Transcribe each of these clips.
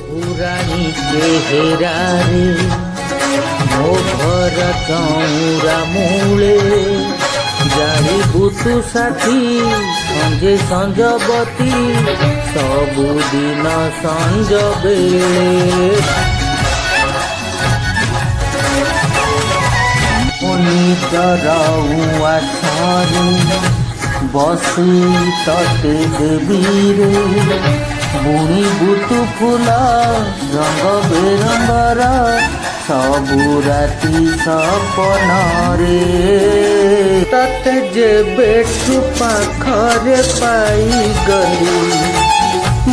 पुरानी चेहरारे मो घर चौरा मूले जाड़ू साथी संजे संजबती सबुदिन संज बेले आसरे बसी तटे देवी रे बुणी बुतु फूल रंग बेरंगर सबु राति सपन रे तते जे बेठु पाखरे पाई गली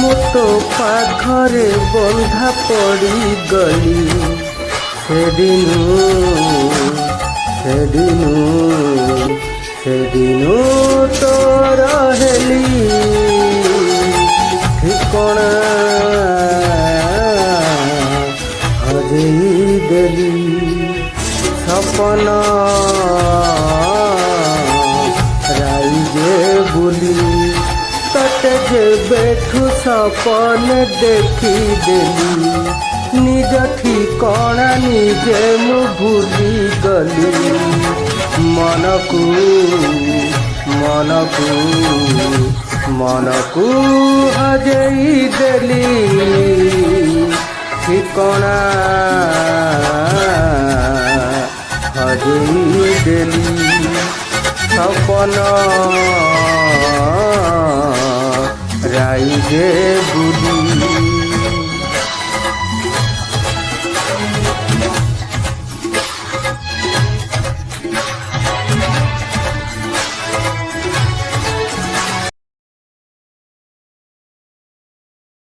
मो तो पाखरे बंधा पड़ी गली सेदिनु तोर हेली ठिकଣା हजेई देली सपन राइजे बुली तते जे बेठु सपन देखी देली निज ठिकଣା निजे मु भूली गली मनकू हजेई देली ठिकଣା हजेई देली सपन राइजे बुली।